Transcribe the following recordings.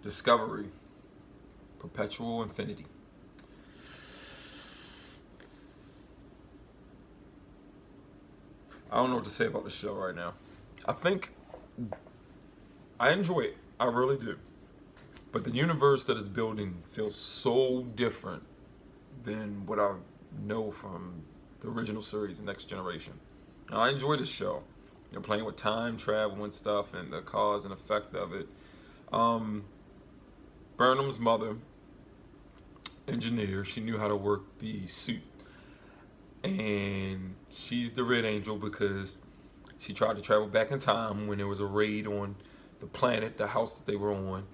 Discovery, Perpetual Infinity. I don't know what to say about the show right now. I think I enjoy it. I really do. But the universe that it's building feels so different than what I know from the original series, The Next Generation. Now, I enjoy the show. They're playing with time travel and stuff and the cause and effect of it. Burnham's mother, engineer, she knew how to work the suit. And she's the Red Angel because she tried to travel back in time when there was a raid on the planet, the house that they were on,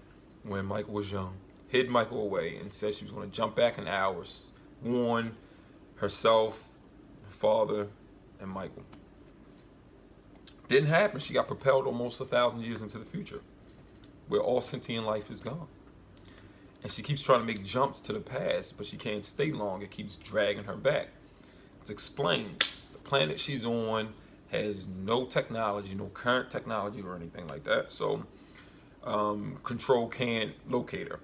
when Michael was young. Hid Michael away and said she was going to jump back in hours, warn herself, her father, and Michael. Didn't happen. She got propelled almost 1,000 years into the future, where all sentient life is gone. And she keeps trying to make jumps to the past, but she can't stay long. It keeps dragging her back. It's explained. The planet she's on has no technology, no current technology or anything like that. So Control can't locate her.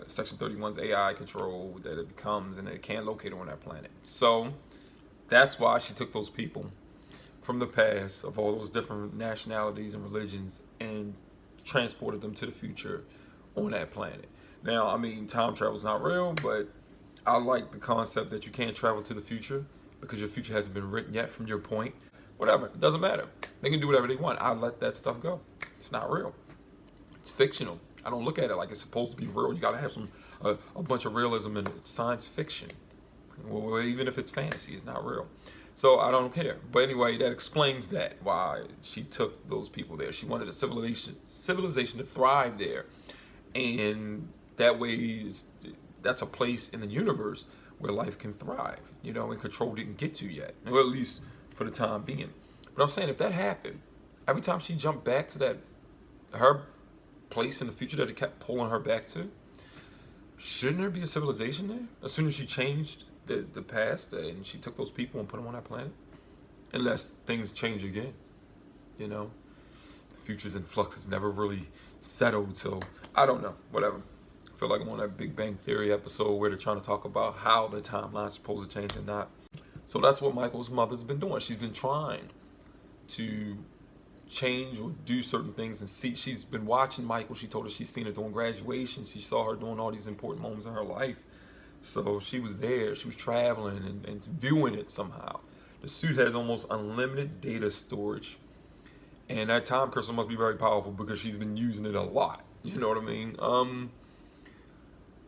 Section 31's AI control that it becomes, and it can't locate her on that planet. So that's why she took those people from the past of all those different nationalities and religions and transported them to the future on that planet. Now, I mean, time travel is not real, but I like the concept that you can't travel to the future because your future hasn't been written yet from your point. Whatever, it doesn't matter. They can do whatever they want. I let that stuff go. It's not real. It's fictional. I don't look at it like it's supposed to be real. You gotta have a bunch of realism in it. It's science fiction. Well, even if it's fantasy, it's not real. So I don't care. But anyway, that explains that, why she took those people there. She wanted a civilization to thrive there. And that way, that's a place in the universe where life can thrive, and Control didn't get to yet. Or at least for the time being. But I'm saying if that happened, every time she jumped back to her place in the future that it kept pulling her back to, shouldn't there be a civilization there? As soon as she changed the past and she took those people and put them on that planet? Unless things change again, The future's in flux. It's never really settled, so I don't know. Whatever. I feel like I'm on that Big Bang Theory episode where they're trying to talk about how the timeline's supposed to change and not. So that's what Michael's mother's been doing. She's been trying to change or do certain things and see. She's been watching Michael. She told us she's seen it during graduation. She saw her doing all these important moments in her life. So she was there. She was traveling and viewing it somehow. The suit has almost unlimited data storage. And that time crystal must be very powerful because she's been using it a lot. You know what I mean?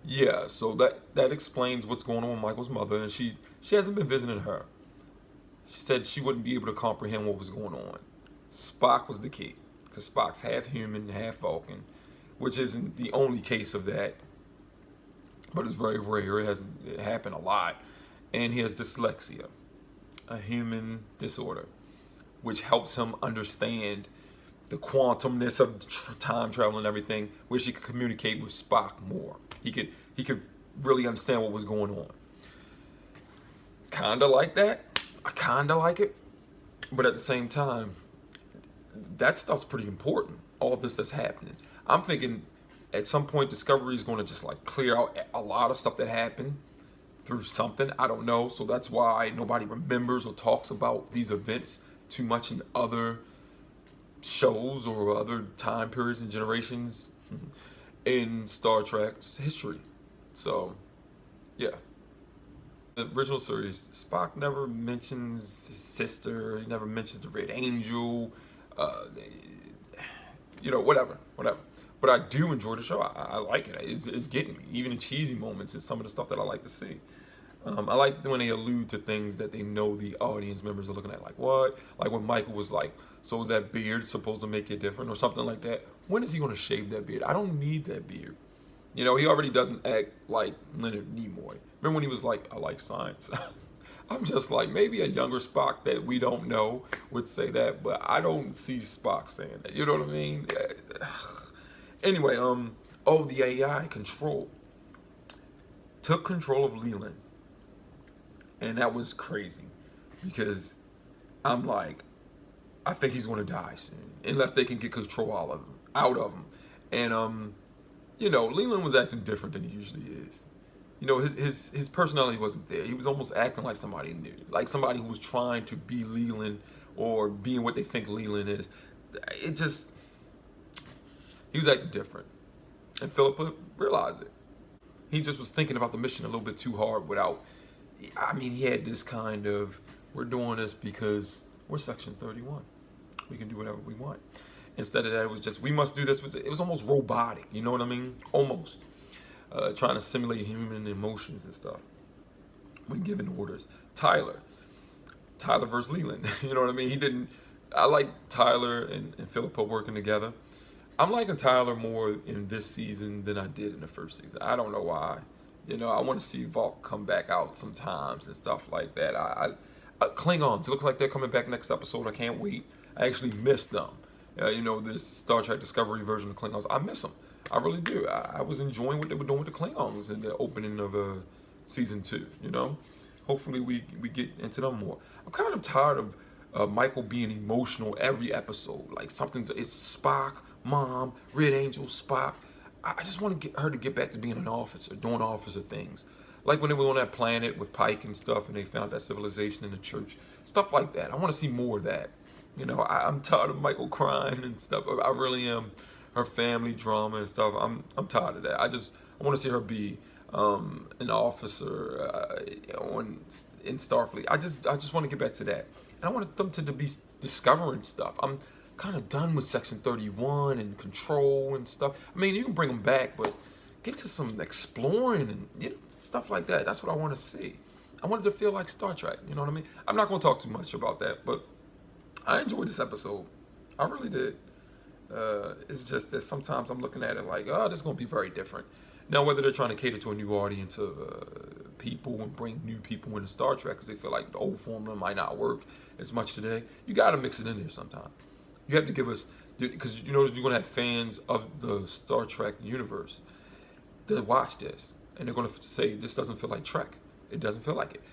Yeah, so that explains what's going on with Michael's mother. And she hasn't been visiting her. She said she wouldn't be able to comprehend what was going on. Spock was the key, because Spock's half human, half Vulcan, which isn't the only case of that, but it's very rare. It happened a lot. And he has dyslexia, a human disorder, which helps him understand the quantumness of time travel and everything, where she could communicate with Spock more. He could really understand what was going on. Kinda like that. I kinda like it, but at the same time, that stuff's pretty important. All of this that's happening. I'm thinking at some point Discovery is going to just like clear out a lot of stuff that happened through something. I don't know. So that's why nobody remembers or talks about these events too much in other shows or other time periods and generations in Star Trek's history. So, yeah. The original series, Spock never mentions his sister. He never mentions the Red Angel. Whatever. But I do enjoy the show. I like it. It's getting me. Even the cheesy moments is some of the stuff that I like to see. I like when they allude to things that they know the audience members are looking at. Like what? Like when Michael was like, so is that beard supposed to make it different or something like that? When is he going to shave that beard? I don't need that beard. He already doesn't act like Leonard Nimoy. Remember when he was like, I like science? I'm just like, maybe a younger Spock that we don't know would say that, but I don't see Spock saying that. You know what I mean? Anyway, the AI control took control of Leland. And that was crazy because I'm like, I think he's going to die soon unless they can get control out of him. And you know, Leland was acting different than he usually is. You know, his personality wasn't there. He was almost acting like somebody new, like somebody who was trying to be Leland or being what they think Leland is. It just, he was acting different. And Philippa realized it. He just was thinking about the mission a little bit too hard without, I mean, he had this kind of, we're doing this because we're Section 31. We can do whatever we want. Instead of that, it was just, we must do this. It was almost robotic, you know what I mean? Almost. Trying to simulate human emotions and stuff when giving orders. Tyler versus Leland, you know what I mean? I like Tyler and Philippa working together. I'm liking Tyler more in this season than I did in the first season. I don't know why. You know, I want to see Valk come back out sometimes and stuff like that. Klingons, it looks like they're coming back next episode. I can't wait. I actually miss them. You know, this Star Trek Discovery version of Klingons. I miss them. I really do. I was enjoying what they were doing with the Klingons in the opening of season 2, you know? Hopefully we get into them more. I'm kind of tired of Michael being emotional every episode. Like it's Spock, Mom, Red Angel, Spock. I just want to get her to get back to being an officer, doing officer things. Like when they were on that planet with Pike and stuff and they found that civilization in the church. Stuff like that. I want to see more of that. You know, I'm tired of Michael crying and stuff. I really am. Her family drama and stuff. I'm tired of that. I want to see her be an officer in Starfleet. I just want to get back to that. And I want them to be discovering stuff. I'm kind of done with Section 31 and Control and stuff. I mean, you can bring them back, but get to some exploring and, you know, stuff like that. That's what I want to see. I wanted to feel like Star Trek. You know what I mean? I'm not going to talk too much about that, but I enjoyed this episode. I really did. It's just that sometimes I'm looking at it like, oh, this is going to be very different. Now, whether they're trying to cater to a new audience of people and bring new people into Star Trek because they feel like the old formula might not work as much today, you got to mix it in there sometime. You have to give us, because you know you're going to have fans of the Star Trek universe that watch this, and they're going to say, this doesn't feel like Trek. It doesn't feel like it.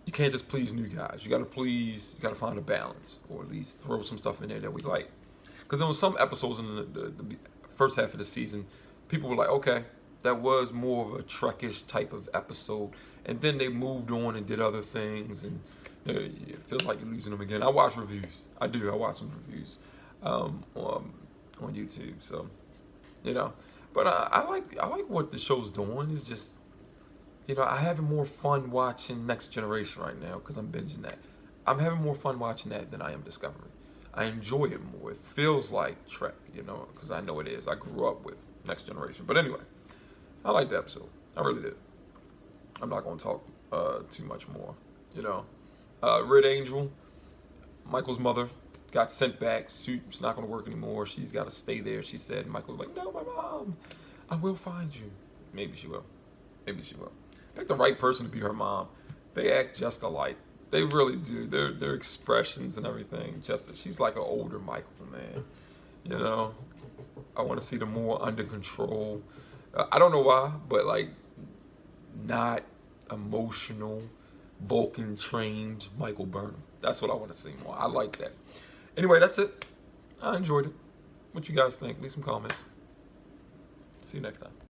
You can't just please new guys. You got to find a balance, or at least throw some stuff in there that we like. Because there was some episodes in the first half of the season, people were like, okay, that was more of a Trekish type of episode. And then they moved on and did other things, and you know, it feels like you're losing them again. I watch reviews. I do. I watch some reviews on YouTube. So, you know, but I like what the show's doing. It's just, you know, I'm having more fun watching Next Generation right now because I'm binging that. I'm having more fun watching that than I am Discovery. I enjoy it more. It feels like Trek, you know, because I know it is. I grew up with Next Generation. But anyway, I liked the episode. I really did. I'm not going to talk too much more, you know. Red Angel, Michael's mother, got sent back. Suit's not going to work anymore. She's got to stay there, she said. Michael's like, no, my mom, I will find you. Maybe she will. Maybe she will. Pick the right person to be her mom. They act just alike. They really do. Their expressions and everything. She's like an older Michael, man. You know, I want to see them more under control. I don't know why, but like not emotional, Vulcan trained Michael Burnham. That's what I want to see more. I like that. Anyway, that's it. I enjoyed it. What you guys think? Leave some comments. See you next time.